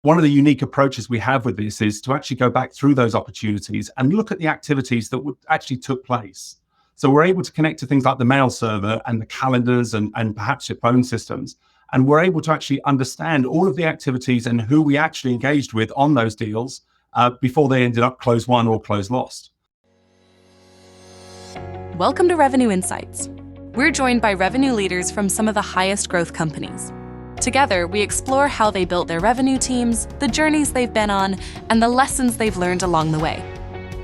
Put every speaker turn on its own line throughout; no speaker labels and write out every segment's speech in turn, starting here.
One of the unique approaches we have with this is to actually go back through those opportunities and look at the activities that actually took place. So we're able to connect to things like the mail server and the calendars and perhaps your phone systems. And we're able to actually understand all of the activities and who we actually engaged with on those deals before they ended up close won or close lost.
Welcome to Revenue Insights. We're joined by revenue leaders from some of the highest growth companies. Together, we explore how they built their revenue teams, the journeys they've been on, and the lessons they've learned along the way.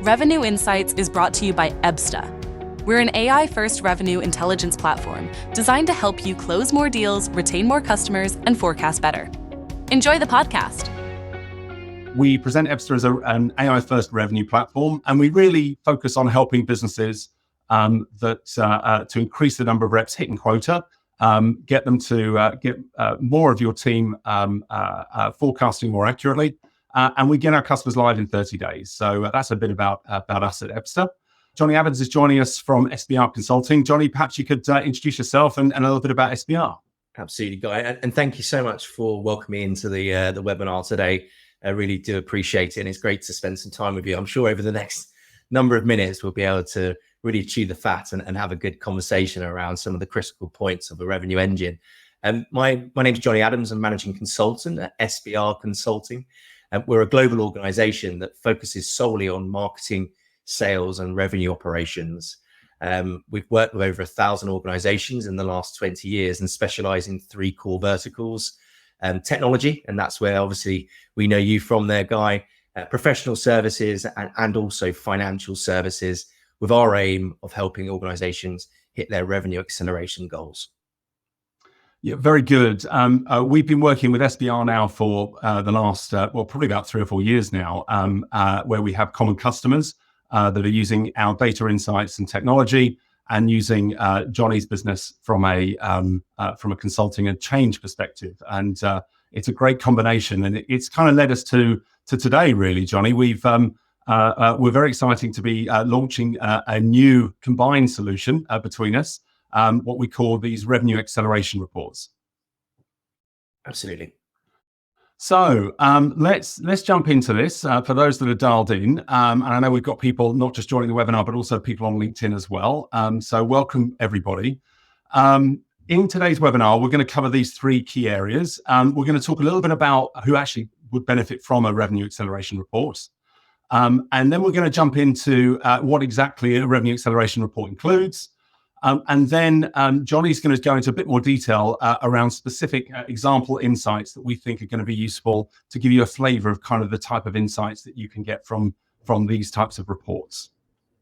Revenue Insights is brought to you by EBSTA. We're an AI-first revenue intelligence platform designed to help you close more deals, retain more customers, and forecast better. Enjoy the podcast.
We present EBSTA as an AI-first revenue platform, and we really focus on helping businesses to increase the number of reps hitting quota, get them to get more of your team forecasting more accurately, and we get our customers live in 30 days. So that's a bit about us at EBSTA. Jonny Adams is joining us from SBR Consulting. Jonny, perhaps you could introduce yourself and a little bit about SBR.
Absolutely, Guy, and thank you so much for welcoming me into the webinar today. I really do appreciate it, and it's great to spend some time with you. I'm sure over the next number of minutes we'll be able to really chew the fat and have a good conversation around some of the critical points of the revenue engine. My name's Jonny Adams. I'm managing consultant at SBR Consulting. We're a global organization that focuses solely on marketing, sales, and revenue operations. We've worked with over 1,000 organizations in the last 20 years and specialize in 3 core verticals: technology, and that's where obviously we know you from there, Guy, professional services, and also financial services, with our aim of helping organizations hit their revenue acceleration goals.
Yeah, very good. We've been working with SBR now for the last, probably about 3 or 4 years now, where we have common customers that are using our data insights and technology and using Jonny's business from a consulting and change perspective. And it's a great combination. And it's kind of led us to today, really, Jonny. We're very exciting to be launching a new combined solution between us, what we call these revenue acceleration reports.
Absolutely.
So let's jump into this for those that are dialed in. And I know we've got people not just joining the webinar, but also people on LinkedIn as well. So welcome, everybody. In today's webinar, we're going to cover these 3 key areas. We're going to talk a little bit about who actually would benefit from a revenue acceleration report. And then we're going to jump into what exactly a revenue acceleration report includes. And then Jonny's going to go into a bit more detail around specific example insights that we think are going to be useful to give you a flavor of kind of the type of insights that you can get from these types of reports.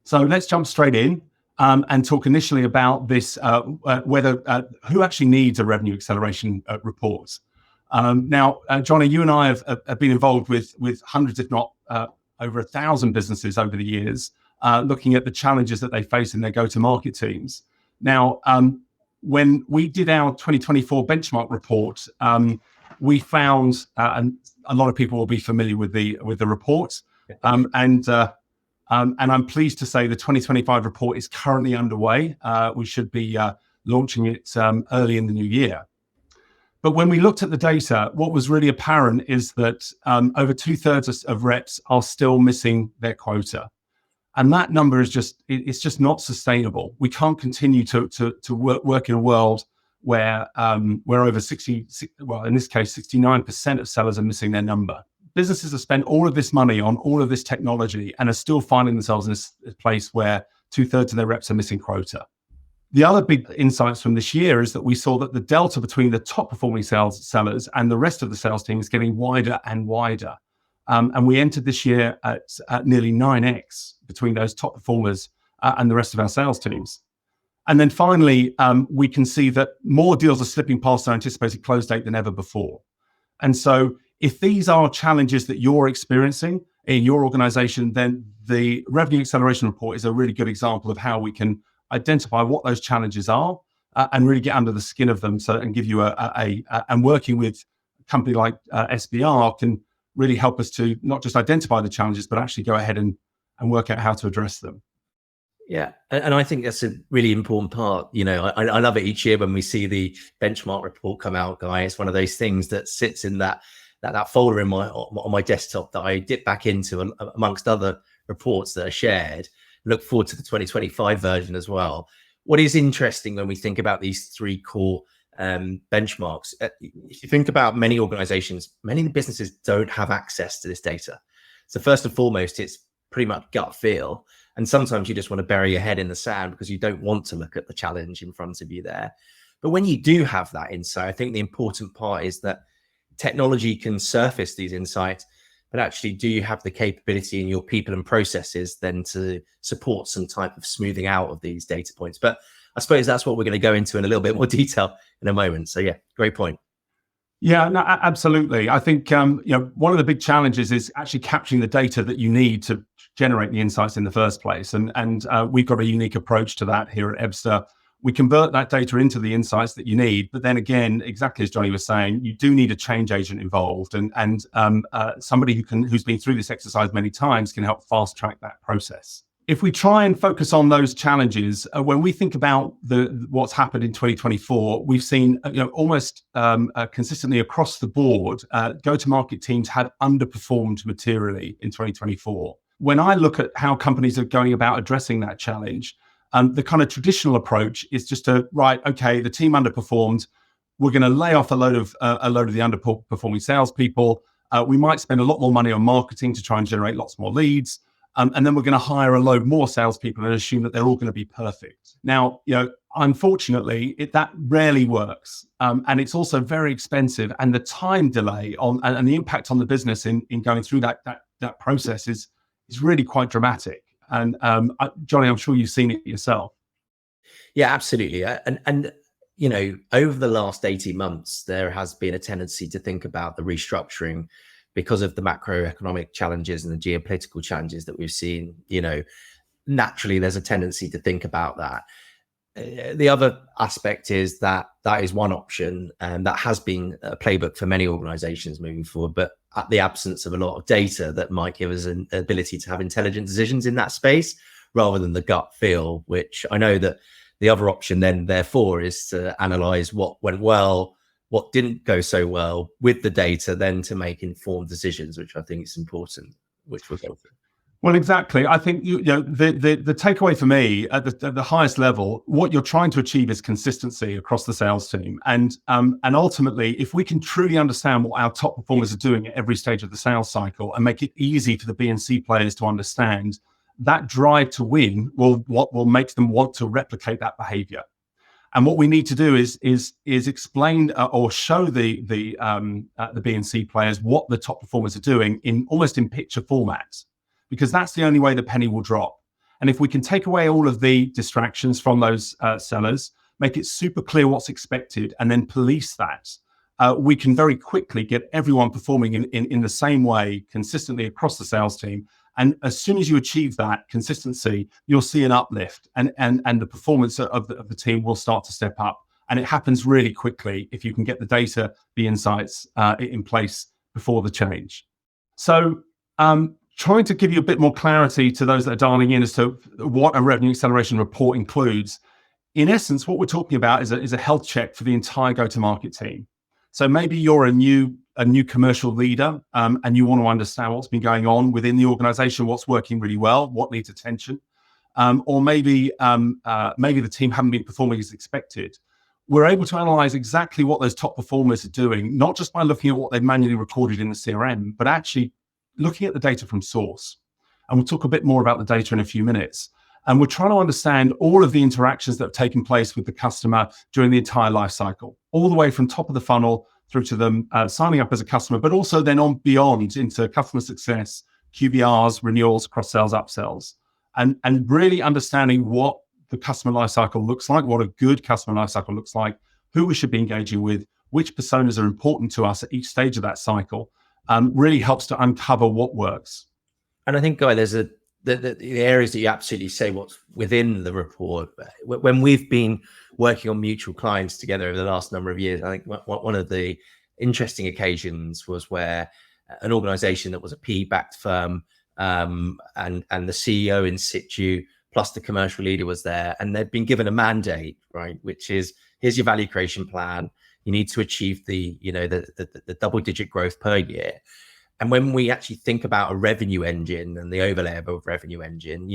So let's jump straight in and talk initially about this, who actually needs a revenue acceleration report. Now, Jonny, you and I have been involved with hundreds, if not over 1,000 businesses over the years, looking at the challenges that they face in their go-to-market teams. Now, when we did our 2024 benchmark report, we found, and a lot of people will be familiar with the report, and I'm pleased to say the 2025 report is currently underway. We should be launching it early in the new year. But when we looked at the data, what was really apparent is that over 2/3 of reps are still missing their quota. And that number is just not sustainable. We can't continue to work in a world where over 69% of sellers are missing their number. Businesses have spent all of this money on all of this technology and are still finding themselves in this place where 2/3 of their reps are missing quota. The other big insights from this year is that we saw that the delta between the top performing sellers and the rest of the sales team is getting wider and wider. And we entered this year at nearly 9x between those top performers and the rest of our sales teams. And then finally, we can see that more deals are slipping past our anticipated close date than ever before. And so if these are challenges that you're experiencing in your organization, then the revenue acceleration report is a really good example of how we can identify what those challenges are and really get under the skin of them, and give you and working with a company like SBR can really help us to not just identify the challenges, but actually go ahead and work out how to address them.
Yeah, and I think that's a really important part. You know, I love it each year when we see the benchmark report come out, Guy. It's one of those things that sits in that that folder on my desktop that I dip back into amongst other reports that are shared. Look forward to the 2025 version as well. What is interesting when we think about these three core benchmarks, if you think about many organizations, many businesses don't have access to this data. So first and foremost, it's pretty much gut feel. And sometimes you just want to bury your head in the sand because you don't want to look at the challenge in front of you there. But when you do have that insight, I think the important part is that technology can surface these insights, but actually, do you have the capability in your people and processes then to support some type of smoothing out of these data points? But I suppose that's what we're going to go into in a little bit more detail in a moment. So yeah, great point.
Yeah, no, absolutely. I think one of the big challenges is actually capturing the data that you need to generate the insights in the first place, and we've got a unique approach to that here at Ebster. We convert that data into the insights that you need, but then again, exactly as Jonny was saying, you do need a change agent involved, and somebody who's been through this exercise many times can help fast track that process. If we try and focus on those challenges, when we think about what's happened in 2024, we've seen almost consistently across the board, go-to-market teams had underperformed materially in 2024. When I look at how companies are going about addressing that challenge, the kind of traditional approach is just the team underperformed. We're going to lay off a load of the underperforming salespeople. We might spend a lot more money on marketing to try and generate lots more leads. And then we're going to hire a load more salespeople and assume that they're all going to be perfect. Now, unfortunately, that rarely works. And it's also very expensive. And the time delay and the impact on the business in going through that process is really quite dramatic. And Jonny, I'm sure you've seen it yourself.
Yeah, absolutely. And over the last 18 months, there has been a tendency to think about the restructuring because of the macroeconomic challenges and the geopolitical challenges that we've seen. Naturally, there's a tendency to think about that. The other aspect is that is one option, and that has been a playbook for many organizations moving forward, but at the absence of a lot of data that might give us an ability to have intelligent decisions in that space rather than the gut feel, which I know that the other option then therefore is to analyze what went well, what didn't go so well with the data, then to make informed decisions, which I think is important, which we'll go through.
Well, exactly. I think the takeaway for me at the highest level, what you're trying to achieve is consistency across the sales team, and ultimately, if we can truly understand what our top performers are doing at every stage of the sales cycle and make it easy for the B and C players to understand, that drive to win will make them want to replicate that behavior. And what we need to do is explain or show the B and C players what the top performers are doing almost in picture formats, because that's the only way the penny will drop. And if we can take away all of the distractions from those sellers, make it super clear what's expected, and then police that, we can very quickly get everyone performing in the same way consistently across the sales team. And as soon as you achieve that consistency, you'll see an uplift, and the performance of the team will start to step up. And it happens really quickly if you can get the data, the insights in place before the change. So trying to give you a bit more clarity to those that are dialing in as to what a revenue acceleration report includes. In essence, what we're talking about is a health check for the entire go-to-market team. So maybe you're a new commercial leader, and you want to understand what's been going on within the organization, what's working really well, what needs attention, or maybe the team haven't been performing as expected. We're able to analyze exactly what those top performers are doing, not just by looking at what they've manually recorded in the CRM, but actually looking at the data from source. And we'll talk a bit more about the data in a few minutes. And we're trying to understand all of the interactions that have taken place with the customer during the entire life cycle, all the way from top of the funnel through to them signing up as a customer, but also then on beyond into customer success, QBRs, renewals, cross-sells, upsells, and really understanding what the customer lifecycle looks like, what a good customer lifecycle looks like, who we should be engaging with, which personas are important to us at each stage of that cycle, really helps to uncover what works.
And I think, Guy, there's the areas that you absolutely say what's within the report. When we've been working on mutual clients together over the last number of years, I think one of the interesting occasions was where an organization that was a PE-backed firm and the CEO in situ plus the commercial leader was there, and they'd been given a mandate, right, which is, here's your value creation plan, You need to achieve the double-digit growth per year. And when we actually think about a revenue engine and the overlay of a revenue engine,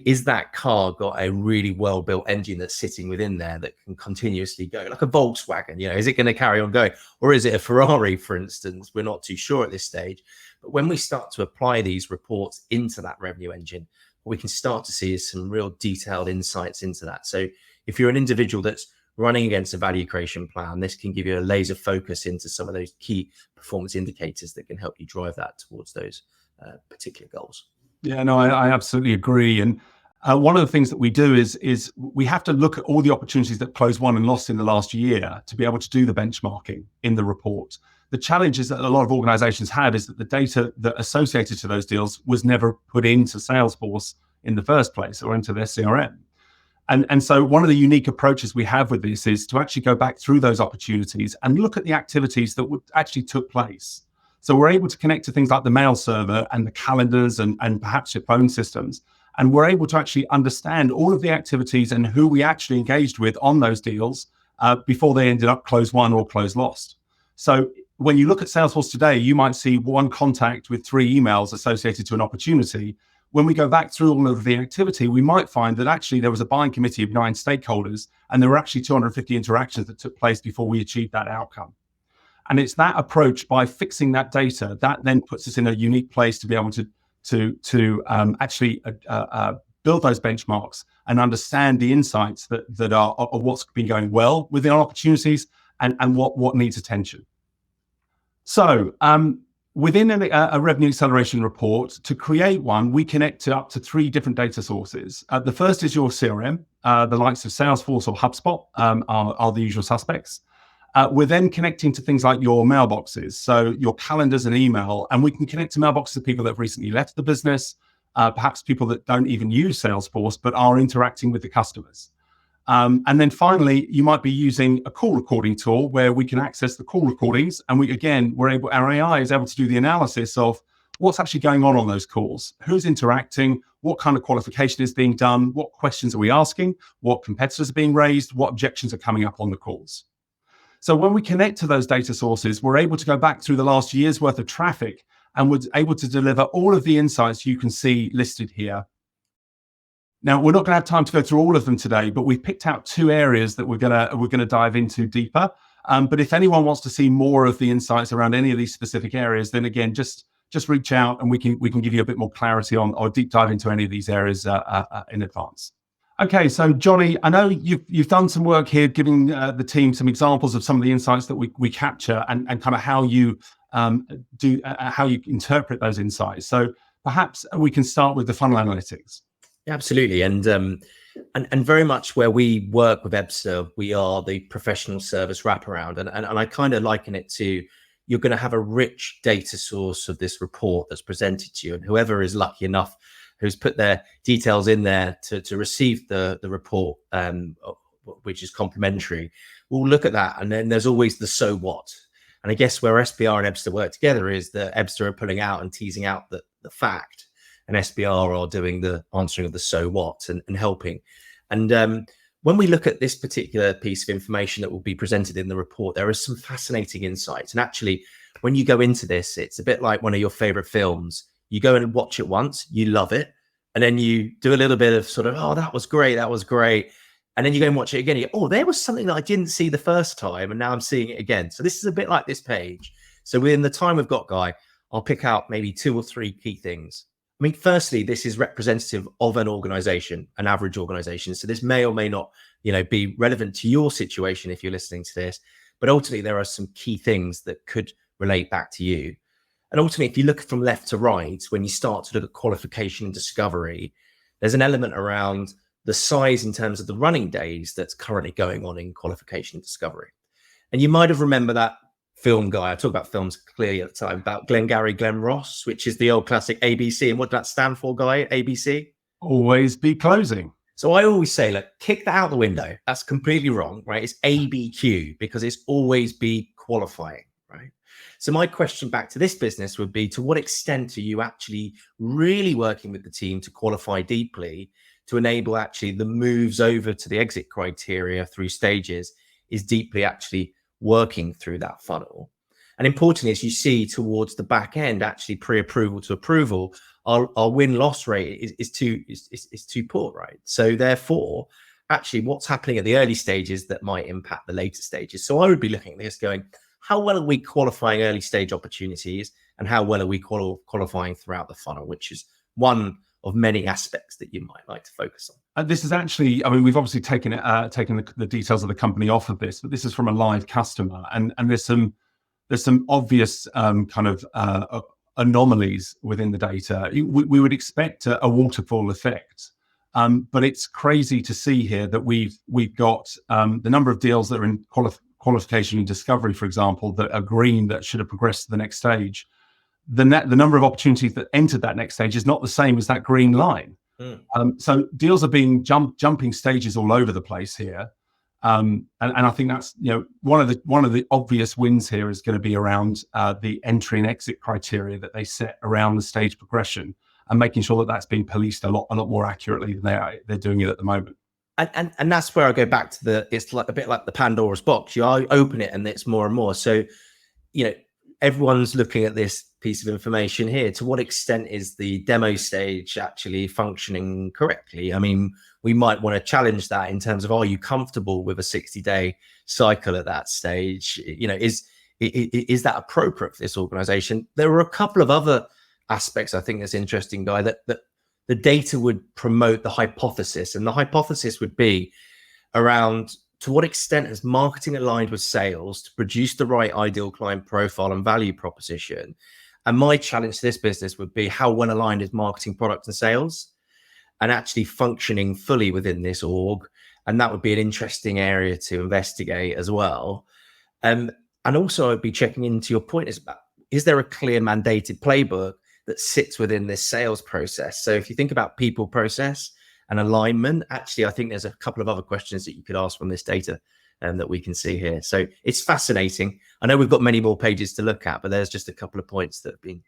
is that car got a really well-built engine that's sitting within there that can continuously go, like a Volkswagen? Is it going to carry on going? Or is it a Ferrari, for instance? We're not too sure at this stage. But when we start to apply these reports into that revenue engine, what we can start to see is some real detailed insights into that. So if you're an individual that's running against a value creation plan, this can give you a laser focus into some of those key performance indicators that can help you drive that towards those particular goals.
Yeah, no, I absolutely agree. And one of the things that we do is we have to look at all the opportunities that closed, won and lost in the last year to be able to do the benchmarking in the report. The challenges that a lot of organizations have is that the data that associated to those deals was never put into Salesforce in the first place or into their CRM. And so one of the unique approaches we have with this is to actually go back through those opportunities and look at the activities that actually took place. So we're able to connect to things like the mail server and the calendars and perhaps your phone systems. And we're able to actually understand all of the activities and who we actually engaged with on those deals before they ended up close won or close lost. So when you look at Salesforce today, you might see one contact with 3 emails associated to an opportunity. When we go back through all of the activity, we might find that actually there was a buying committee of 9 stakeholders, and there were actually 250 interactions that took place before we achieved that outcome. And it's that approach, by fixing that data, that then puts us in a unique place to be able to actually build those benchmarks and understand the insights that are of what's been going well within our opportunities and what needs attention. So within a revenue acceleration report, to create one, we connect to up to 3 different data sources. The first is your CRM. The likes of Salesforce or HubSpot are the usual suspects. We're then connecting to things like your mailboxes, so your calendars and email, and we can connect to mailboxes of people that have recently left the business, perhaps people that don't even use Salesforce but are interacting with the customers. And then finally, you might be using a call recording tool where we can access the call recordings, and our AI is able to do the analysis of what's actually going on those calls, who's interacting, what kind of qualification is being done, what questions are we asking, what competitors are being raised, what objections are coming up on the calls. So when we connect to those data sources, we're able to go back through the last year's worth of traffic, and we're able to deliver all of the insights you can see listed here. Now, we're not going to have time to go through all of them today, but we've picked out 2 areas that we're going to dive into deeper. But if anyone wants to see more of the insights around any of these specific areas, then again, just reach out and we can give you a bit more clarity on or deep dive into any of these areas in advance. Okay, so Jonny, I know you've done some work here, giving the team some examples of some of the insights that we capture and kind of how you how you interpret those insights. So perhaps we can start with the funnel analytics.
Yeah, absolutely, and very much where we work with EBSA, we are the professional service wraparound, and I kind of liken it to, you're going to have a rich data source of this report that's presented to you, and whoever is lucky enough who's put their details in there to receive the report, which is complimentary, we'll look at that, and then there's always the so what. And I guess where SBR and EBSA work together is that EBSA are pulling out and teasing out the fact, and SBR are doing the answering of the so what and helping. And when we look at this particular piece of information that will be presented in the report, there are some fascinating insights. And actually, when you go into this, it's a bit like one of your favorite films. You go and watch it once, you love it, and then you do a little bit of sort of, oh, that was great. And then you go and watch it again. Oh, there was something that I didn't see the first time, and now I'm seeing it again. So this is a bit like this page. So within the time we've got, Guy, I'll pick out maybe 2 or 3 key things. I mean, firstly, this is representative of an organization, an average organization. So this may or may not, be relevant to your situation if you're listening to this. But ultimately, there are some key things that could relate back to you. And ultimately, if you look from left to right, when you start to look at qualification and discovery, there's an element around the size in terms of the running days that's currently going on in qualification and discovery. And you might have remembered that film, Guy. I talk about films clearly at the time, about Glengarry Glen Ross, which is the old classic ABC. And what did that stand for, Guy? ABC?
Always be closing.
So I always say, look, kick that out the window. That's completely wrong, right? It's ABQ, because it's always be qualifying, right? So my question back to this business would be, to what extent are you actually really working with the team to qualify deeply to enable actually the moves over to the exit criteria through stages is deeply actually working through that funnel. And importantly, as you see towards the back end, actually pre-approval to approval, our win-loss rate is too poor, right? So therefore, actually what's happening at the early stages that might impact the later stages. So I would be looking at this going, how well are we qualifying early stage opportunities, and how well are we qualifying throughout the funnel, which is one of many aspects that you might like to focus on.
This is actually, I mean, we've obviously taken the details of the company off of this, but this is from a live customer, and there's some obvious anomalies within the data. We would expect a waterfall effect, but it's crazy to see here that we've got the number of deals that are in qualification and discovery, for example, that are green, that should have progressed to the next stage. The number of opportunities that entered that next stage is not the same as that green line. So deals are being jumping stages all over the place here. And I think that's, one of the obvious wins here is going to be around the entry and exit criteria that they set around the stage progression, and making sure that that's being policed a lot more accurately than they're doing it at the moment.
And that's where I go back to it's like a bit like the Pandora's box. You open it and it's more and more. So, everyone's looking at this piece of information here. To what extent is the demo stage actually functioning correctly? I mean, we might want to challenge that in terms of, are you comfortable with a 60-day cycle at that stage? Is that appropriate for this organization? There are a couple of other aspects I think that's interesting, Guy, that the data would promote the hypothesis, and the hypothesis would be around, to what extent is marketing aligned with sales to produce the right ideal client profile and value proposition? And my challenge to this business would be, how well aligned is marketing, product and sales, and actually functioning fully within this org? And that would be an interesting area to investigate as well. And also I'd be checking into your point, is there a clear mandated playbook that sits within this sales process? So if you think about people, process and alignment, actually, I think there's a couple of other questions that you could ask from this data that we can see here. So it's fascinating. I know we've got many more pages to look at, but there's just a couple of points that have been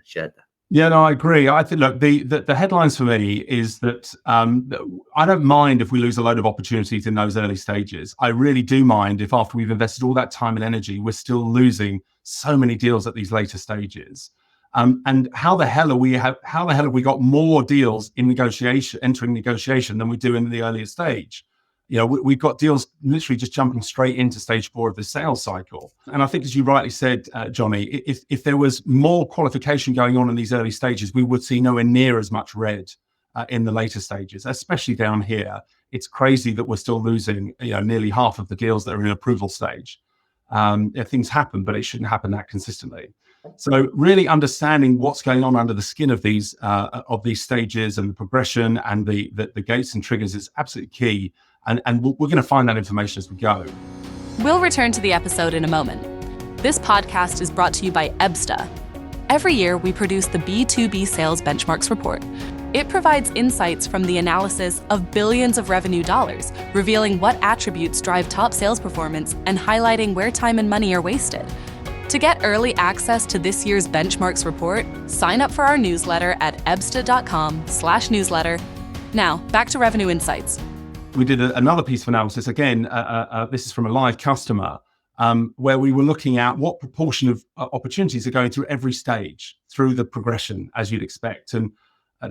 shared there.
Yeah, no, I agree. I think, look, the headlines for me is that I don't mind if we lose a load of opportunities in those early stages. I really do mind if, after we've invested all that time and energy, we're still losing so many deals at these later stages. And how the hell have we got more deals in entering negotiation than we do in the earlier stage? We've got deals literally just jumping straight into stage 4 of the sales cycle. And I think, as you rightly said, Jonny, if there was more qualification going on in these early stages, we would see nowhere near as much red in the later stages, especially down here. It's crazy that we're still losing, nearly half of the deals that are in approval stage. Things happen, but it shouldn't happen that consistently. So really understanding what's going on under the skin of these stages and the progression and the gates and triggers is absolutely key. And we're going to find that information as we go.
We'll return to the episode in a moment. This podcast is brought to you by EBSTA. Every year, we produce the B2B Sales Benchmarks Report. It provides insights from the analysis of billions of revenue dollars, revealing what attributes drive top sales performance and highlighting where time and money are wasted. To get early access to this year's benchmarks report, sign up for our newsletter at ebsta.com/newsletter. Now, back to Revenue Insights.
We did another piece of analysis. Again, this is from a live customer, where we were looking at what proportion of opportunities are going through every stage through the progression, as you'd expect. And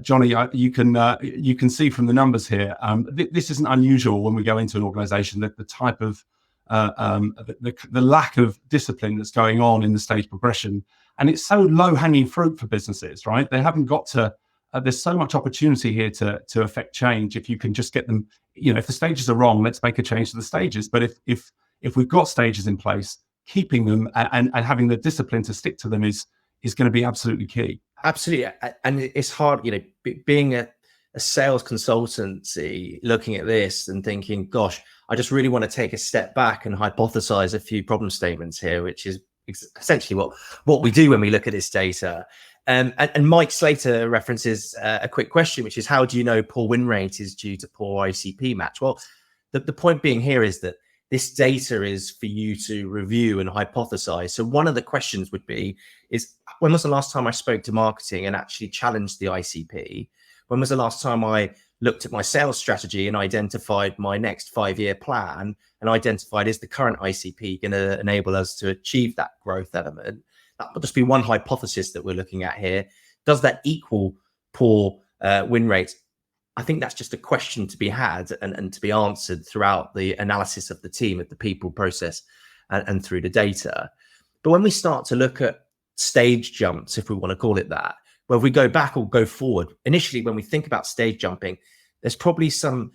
Jonny, you can see from the numbers here, this isn't unusual when we go into an organization, that the type of the lack of discipline that's going on in the stage progression. And it's so low hanging fruit for businesses, right? They haven't got to, there's so much opportunity here to affect change. If you can just get them, if the stages are wrong, let's make a change to the stages. But if we've got stages in place, keeping them and having the discipline to stick to them is going to be absolutely key.
Absolutely. And it's hard, being a sales consultancy, looking at this and thinking, gosh, I just really want to take a step back and hypothesize a few problem statements here, which is essentially what we do when we look at this data. And Mike Slater references a quick question, which is, how do you know poor win rate is due to poor ICP match? Well, the point being here is that this data is for you to review and hypothesize. So one of the questions would be, when was the last time I spoke to marketing and actually challenged the ICP? When was the last time I looked at my sales strategy and identified my next 5-year plan and identified, is the current ICP going to enable us to achieve that growth element? That would just be one hypothesis that we're looking at here. Does that equal poor win rates? I think that's just a question to be had and to be answered throughout the analysis of the team, of the people, process, and through the data. But when we start to look at stage jumps, if we want to call it that, where we go back or go forward, initially when we think about stage jumping, there's probably some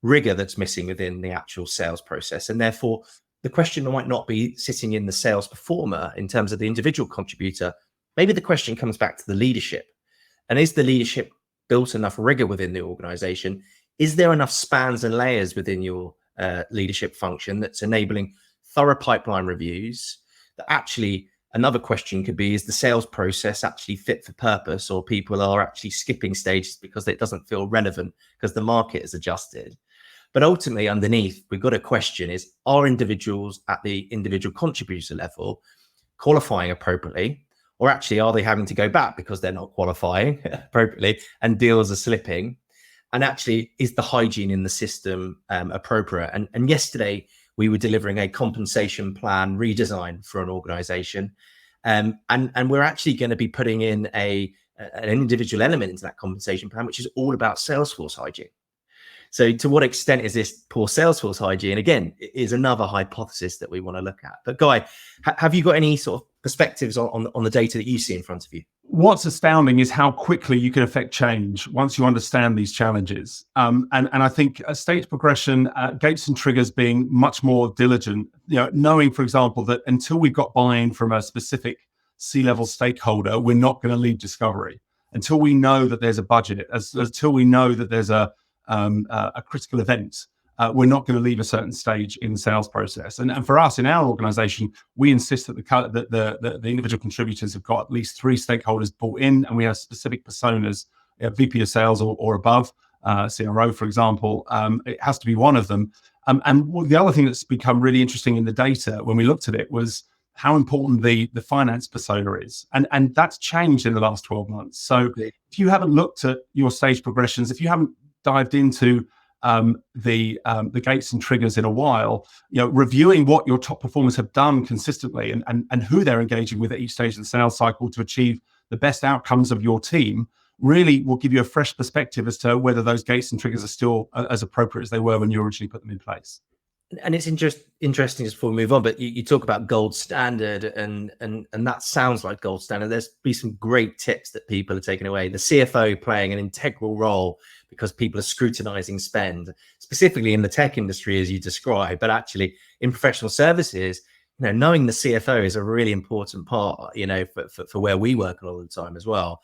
rigor that's missing within the actual sales process. And therefore, the question might not be sitting in the sales performer in terms of the individual contributor. Maybe the question comes back to the leadership. And is the leadership built enough rigor within the organization? Is there enough spans and layers within your leadership function that's enabling thorough pipeline reviews? That actually, another question could be, is the sales process actually fit for purpose, or people are actually skipping stages because it doesn't feel relevant because the market has adjusted? But ultimately, underneath, we've got a question is, are individuals at the individual contributor level qualifying appropriately? Or actually, are they having to go back because they're not qualifying appropriately and deals are slipping? And actually, is the hygiene in the system appropriate? And yesterday, we were delivering a compensation plan redesign for an organization. And we're actually going to be putting in an individual element into that compensation plan, which is all about Salesforce hygiene. So to what extent is this poor Salesforce hygiene? Again, is another hypothesis that we want to look at. But Guy, have you got any sort of perspectives on the data that you see in front of you?
What's astounding is how quickly you can affect change once you understand these challenges. And I think a stage progression, gates and triggers being much more diligent, knowing, for example, that until we've got buy-in from a specific C-level stakeholder, we're not going to lead discovery. Until we know that there's a budget, until we know that there's a critical event, we're not going to leave a certain stage in the sales process. And for us in our organization, we insist that the individual contributors have got at least 3 stakeholders bought in, and we have specific personas, VP of sales or above, CRO, for example. It has to be one of them. And the other thing that's become really interesting in the data when we looked at it was how important the finance persona is. And that's changed in the last 12 months. So if you haven't looked at your stage progressions, if you haven't dived into the gates and triggers in a while, reviewing what your top performers have done consistently and who they're engaging with at each stage of the sales cycle to achieve the best outcomes of your team really will give you a fresh perspective as to whether those gates and triggers are still as appropriate as they were when you originally put them in place.
And it's interesting just before we move on, but you talk about gold standard and that sounds like gold standard. There's be some great tips that people are taking away. The CFO playing an integral role because people are scrutinizing spend, specifically in the tech industry, as you described, but actually in professional services, knowing the CFO is a really important part, for where we work a lot of the time as well.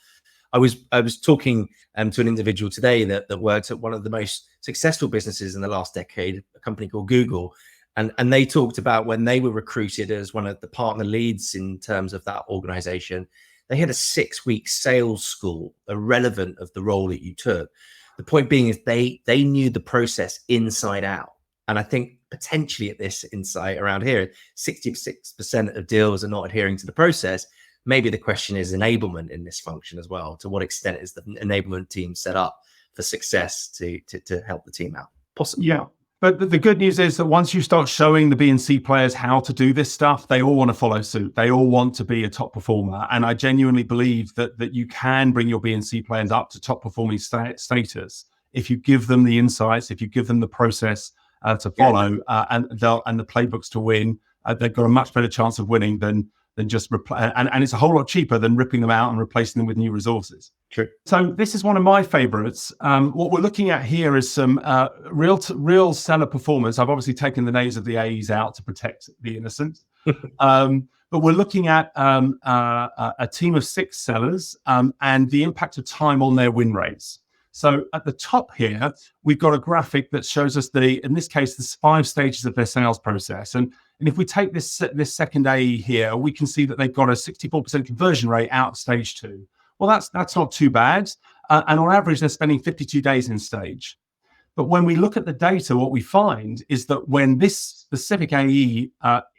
I was talking to an individual today that worked at one of the most successful businesses in the last decade, a company called Google. And they talked about when they were recruited as one of the partner leads in terms of that organization, they had a 6-week sales school irrelevant of the role that you took. The point being is they knew the process inside out. And I think potentially at this insight around here, 66% of deals are not adhering to the process. Maybe the question is enablement in this function as well. To what extent is the enablement team set up for success to help the team out? Possibly.
Yeah. But the good news is that once you start showing the B and C players how to do this stuff, they all want to follow suit. They all want to be a top performer. And I genuinely believe that you can bring your B and C players up to top performing status if you give them the insights, if you give them the process to follow and the playbooks to win. They've got a much better chance of winning than just and it's a whole lot cheaper than ripping them out and replacing them with new resources.
True.
So this is one of my favorites. What we're looking at here is some real seller performance. I've obviously taken the names of the AEs out to protect the innocent. But we're looking at a team of 6 sellers and the impact of time on their win rates. So at the top here, we've got a graphic that shows us in this case, there's 5 stages of their sales process. And if we take this second AE here, we can see that they've got a 64% conversion rate out of stage 2. Well, that's not too bad. And on average, they're spending 52 days in stage. But when we look at the data, what we find is that when this specific AE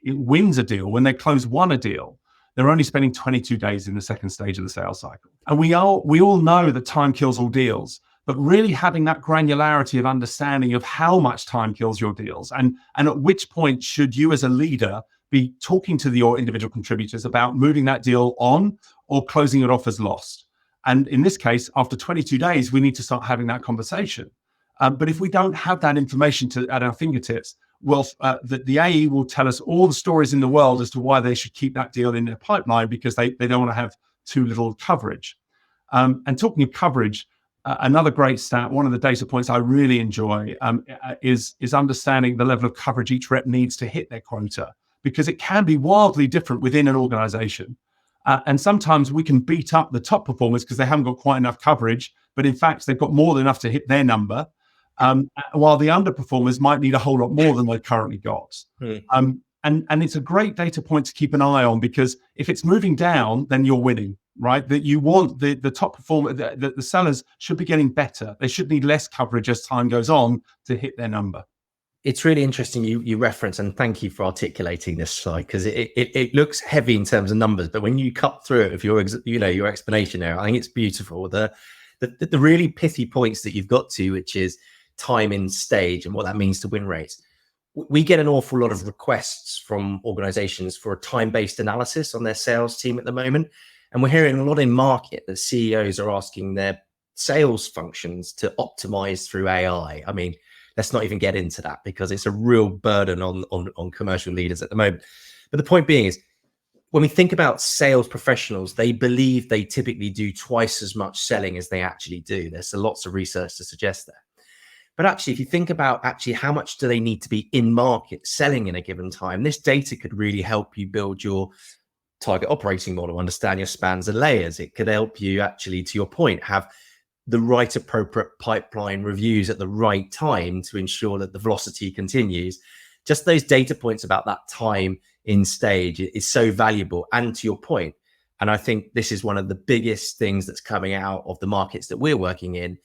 wins a deal, when they won a deal, they're only spending 22 days in the second stage of the sales cycle. And we all know that time kills all deals. but really having that granularity of understanding of how much time kills your deals, and at which point should you as a leader be talking to your individual contributors about moving that deal on or closing it off as lost. And in this case, after 22 days, we need to start having that conversation. But if we don't have that information at our fingertips, well, the AE will tell us all the stories in the world as to why they should keep that deal in their pipeline, because they don't want to have too little coverage. And talking of coverage, another great stat, one of the data points I really enjoy is understanding the level of coverage each rep needs to hit their quota, because it can be wildly different within an organization. And sometimes we can beat up the top performers because they haven't got quite enough coverage, but in fact, they've got more than enough to hit their number, while the underperformers might need a whole lot more than they've currently got. And it's a great data point to keep an eye on, because if it's moving down, then you're winning, right? That you want the top performer, the sellers should be getting better. They should need less coverage as time goes on to hit their number.
It's really interesting you reference, and thank you for articulating this slide, because it looks heavy in terms of numbers, but when you cut through it with your explanation there, I think it's beautiful. The really pithy points that you've got to, which is time in stage and what that means to win rates. We get an awful lot of requests from organizations for a time-based analysis on their sales team at the moment, and we're hearing a lot in market that CEOs are asking their sales functions to optimize through AI. I mean, let's not even get into that, because it's a real burden on commercial leaders at the moment. But the point being is, when we think about sales professionals, they believe they typically do twice as much selling as they actually do. There's lots of research to suggest that. But actually, if you think about actually how much do they need to be in market selling in a given time, this data could really help you build your target operating model, understand your spans and layers. It could help you actually, to your point, have the right appropriate pipeline reviews at the right time to ensure that the velocity continues. Just those data points about that time in stage is so valuable. And to your point, and I think this is one of the biggest things that's coming out of the markets that we're working in,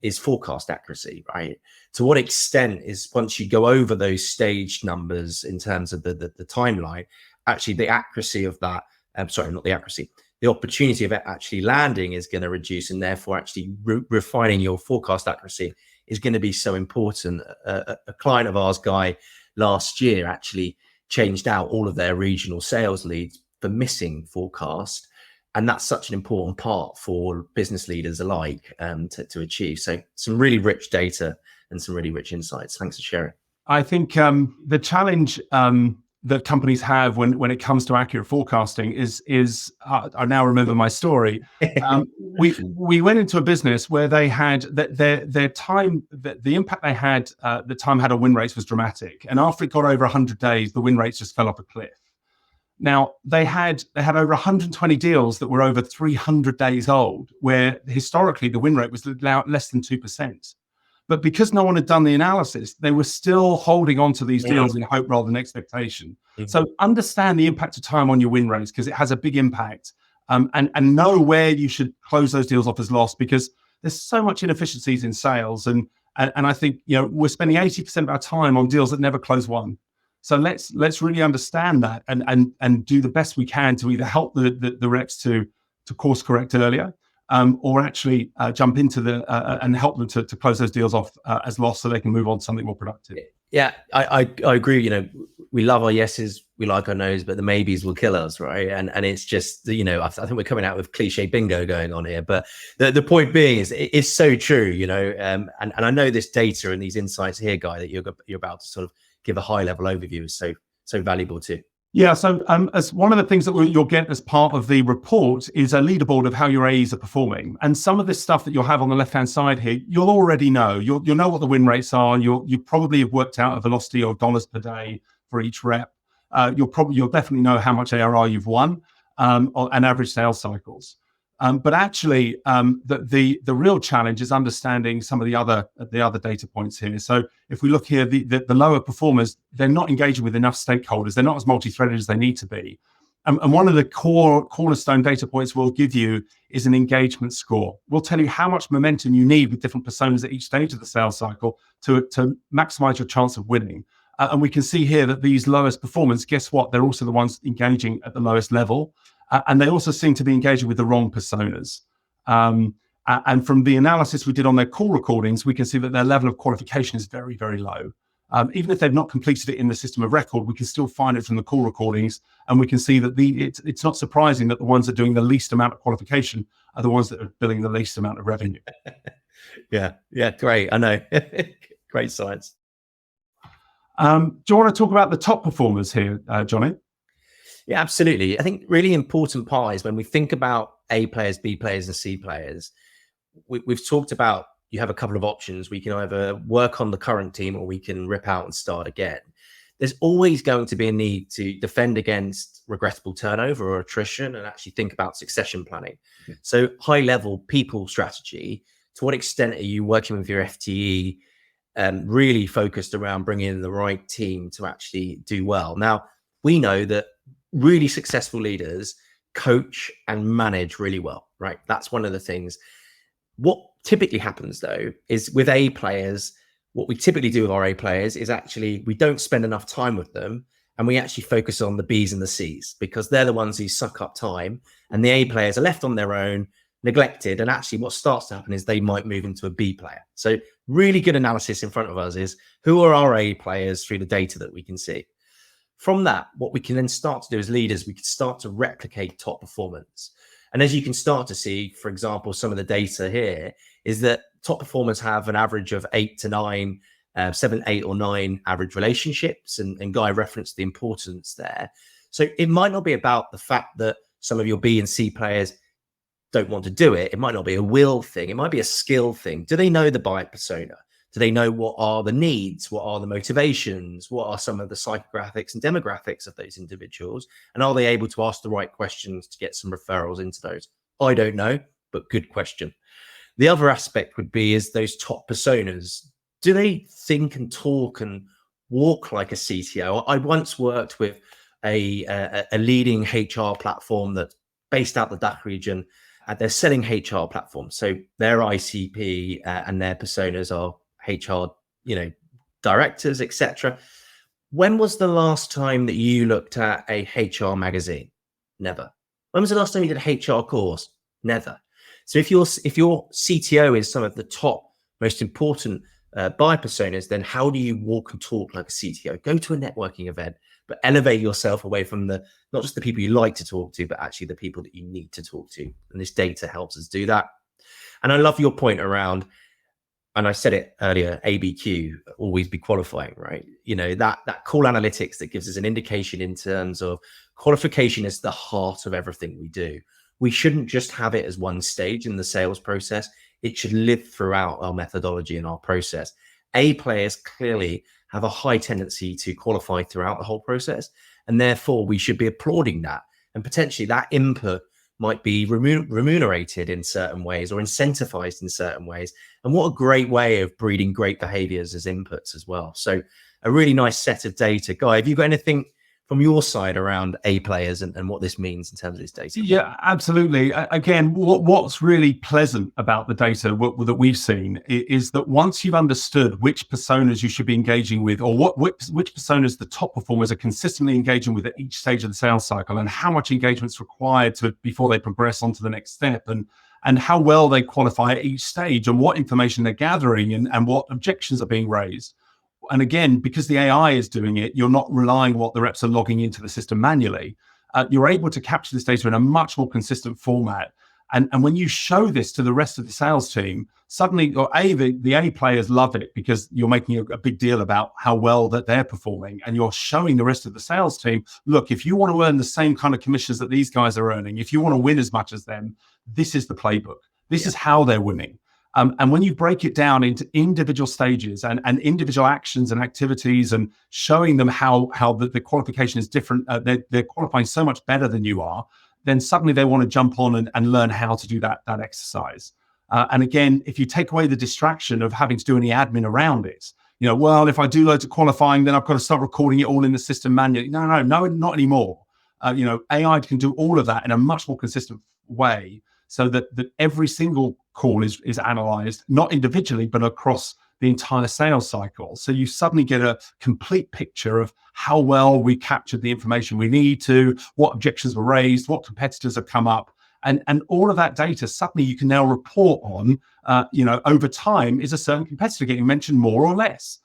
is forecast accuracy, right? To what extent is, once you go over those stage numbers in terms of the timeline, actually the accuracy of that, the opportunity of it actually landing is going to reduce, and therefore actually refining your forecast accuracy is going to be so important. A client of ours, Guy, last year actually changed out all of their regional sales leads for missing forecast. And that's such an important part for business leaders alike to achieve. So some really rich data and some really rich insights. Thanks for sharing.
I think the challenge that companies have when it comes to accurate forecasting is I now remember my story. We went into a business where they had their time, the impact they had, the time had on win rates was dramatic. And after it got over 100 days, the win rates just fell off a cliff. Now they had over 120 deals that were over 300 days old, where historically the win rate was less than 2%. But because no one had done the analysis, they were still holding on to these deals in hope rather than expectation. Mm-hmm. So understand the impact of time on your win rates, because it has a big impact, and know where you should close those deals off as lost, because there's so much inefficiencies in sales. And I think, we're spending 80% of our time on deals that never close one. So let's really understand that and do the best we can to either help the reps to course correct earlier, or actually jump into and help them to close those deals off as lost, so they can move on to something more productive.
Yeah, I agree. We love our yeses, we like our nos, but the maybes will kill us, right? And it's just, I think we're coming out with cliche bingo going on here. But the point being is, it's so true, and I know this data and these insights here, Guy, that you're about to sort of give a high level overview is so valuable too.
Yeah, so as one of the things that you'll get as part of the report is a leaderboard of how your AEs are performing. And some of this stuff that you'll have on the left-hand side here, you'll already know. You'll know what the win rates are. You probably have worked out a velocity or dollars per day for each rep. You'll definitely know how much ARR you've won, and average sales cycles. But actually, the real challenge is understanding some of the other data points here. So if we look here, the lower performers, they're not engaging with enough stakeholders. They're not as multi-threaded as they need to be. And one of the cornerstone data points we'll give you is an engagement score. We'll tell you how much momentum you need with different personas at each stage of the sales cycle to maximize your chance of winning. And we can see here that these lowest performers, guess what? They're also the ones engaging at the lowest level. And they also seem to be engaging with the wrong personas. And from the analysis we did on their call recordings, we can see that their level of qualification is very, very low. Even if they've not completed it in the system of record, we can still find it from the call recordings, and we can see that it's not surprising that the ones that are doing the least amount of qualification are the ones that are billing the least amount of revenue.
Yeah, great. I know. Great science.
Do you want to talk about the top performers here, Jonny?
Yeah, absolutely. I think really important part is when we think about A players, B players, and C players, we've talked about you have a couple of options. We can either work on the current team or we can rip out and start again. There's always going to be a need to defend against regrettable turnover or attrition and actually think about succession planning. Yeah. So high level people strategy, to what extent are you working with your FTE really focused around bringing in the right team to actually do well? Now, we know that really successful leaders coach and manage really well, right? That's one of the things. What typically happens though is with A players, what we typically do with our A players is actually we don't spend enough time with them, and we actually focus on the B's and the C's because they're the ones who suck up time, and the A players are left on their own, neglected. And actually what starts to happen is they might move into a B player. So really good analysis in front of us is who are our A players through the data that we can see. From that, what we can then start to do as leaders, we can start to replicate top performance. And as you can start to see, for example, some of the data here is that top performers have an average of 8 to 9, 7, 8 or 9 average relationships. And Guy referenced the importance there. So it might not be about the fact that some of your B and C players don't want to do it. It might not be a will thing. It might be a skill thing. Do they know the buyer persona? Do they know what are the needs? What are the motivations? What are some of the psychographics and demographics of those individuals? And are they able to ask the right questions to get some referrals into those? I don't know, but good question. The other aspect would be is those top personas. Do they think and talk and walk like a CTO? I once worked with a leading HR platform that's based out the DACH region. They're selling HR platforms. So their ICP and their personas are HR, directors, etc. When was the last time that you looked at a HR magazine? Never. When was the last time you did a HR course? Never. So if your CTO is some of the top, most important buyer personas, then how do you walk and talk like a CTO? Go to a networking event, but elevate yourself away from not just the people you like to talk to, but actually the people that you need to talk to. And this data helps us do that. And I love your point around, and I said it earlier, ABQ, always be qualifying, right? That call analytics that gives us an indication in terms of qualification is the heart of everything we do. We shouldn't just have it as one stage in the sales process. It should live throughout our methodology and our process. A players clearly have a high tendency to qualify throughout the whole process, and therefore we should be applauding that. And potentially that input might be remunerated in certain ways or incentivized in certain ways. And what a great way of breeding great behaviors as inputs as well. So a really nice set of data. Guy, have you got anything from your side around A players and what this means in terms of this data?
Yeah, absolutely. Again, what's really pleasant about the data that we've seen is that once you've understood which personas you should be engaging with, or which personas the top performers are consistently engaging with at each stage of the sales cycle, and how much engagement's required before they progress on to the next step, and how well they qualify at each stage, and what information they're gathering, and what objections are being raised. And again, because the AI is doing it, you're not relying on what the reps are logging into the system manually. You're able to capture this data in a much more consistent format. And when you show this to the rest of the sales team, suddenly, the A players love it because you're making a big deal about how well that they're performing. And you're showing the rest of the sales team, look, if you want to earn the same kind of commissions that these guys are earning, if you want to win as much as them, this is the playbook. This is how they're winning. And when you break it down into individual stages and individual actions and activities, and showing them how the qualification is different, they're qualifying so much better than you are, then suddenly they want to jump on and learn how to do that exercise. And again, if you take away the distraction of having to do any admin around it, well, if I do loads of qualifying, then I've got to start recording it all in the system manually. No, not anymore. AI can do all of that in a much more consistent way, so that every single call is analyzed, not individually, but across the entire sales cycle. So you suddenly get a complete picture of how well we captured the information we need to, what objections were raised, what competitors have come up, And all of that data, suddenly you can now report on, over time, is a certain competitor getting mentioned more or less?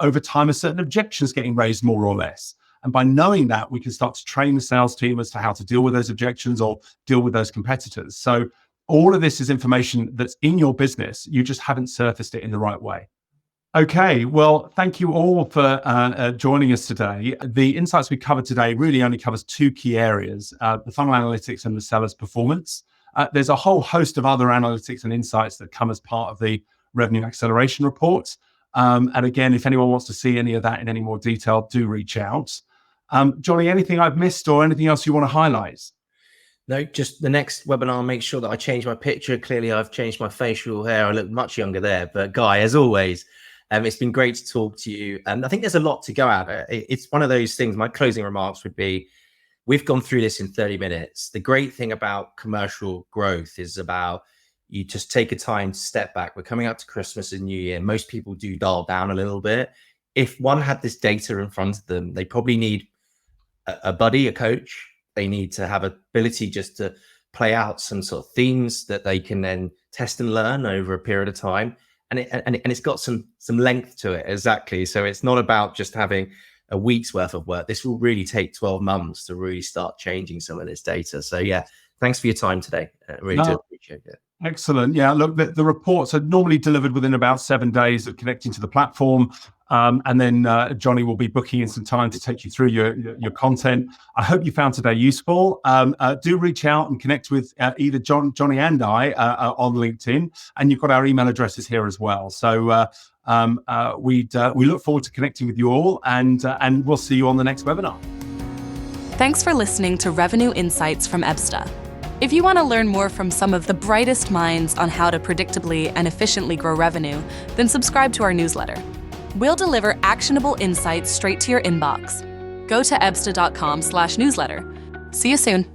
Over time, are certain objections getting raised more or less? And by knowing that, we can start to train the sales team as to how to deal with those objections or deal with those competitors. So all of this is information that's in your business. You just haven't surfaced it in the right way. Okay, well, thank you all for joining us today. The insights we covered today really only covers two key areas, the funnel analytics and the seller's performance. There's a whole host of other analytics and insights that come as part of the revenue acceleration report. And again, if anyone wants to see any of that in any more detail, do reach out. Jonny, anything I've missed or anything else you want to highlight?
No, just the next webinar, make sure that I change my picture. Clearly, I've changed my facial hair. I look much younger there. But Guy, as always, it's been great to talk to you. And I think there's a lot to go at. It's one of those things. My closing remarks would be, we've gone through this in 30 minutes. The great thing about commercial growth is about you just take a time to step back. We're coming up to Christmas and New Year. Most people do dial down a little bit. If one had this data in front of them, they probably need a buddy, a coach. They need to have ability just to play out some sort of themes that they can then test and learn over a period of time. And it's got some length to it. Exactly. So it's not about just having a week's worth of work. This will really take 12 months to really start changing some of this data. So yeah, thanks for your time today. Really do appreciate it.
Excellent. Yeah, look, the reports are normally delivered within about 7 days of connecting to the platform. And then Jonny will be booking in some time to take you through your content. I hope you found today useful. Do reach out and connect with either Jonny and I on LinkedIn. And you've got our email addresses here as well. So we look forward to connecting with you all, and we'll see you on the next webinar.
Thanks for listening to Revenue Insights from EBSTA. If you want to learn more from some of the brightest minds on how to predictably and efficiently grow revenue, then subscribe to our newsletter. We'll deliver actionable insights straight to your inbox. Go to ebsta.com/newsletter. See you soon.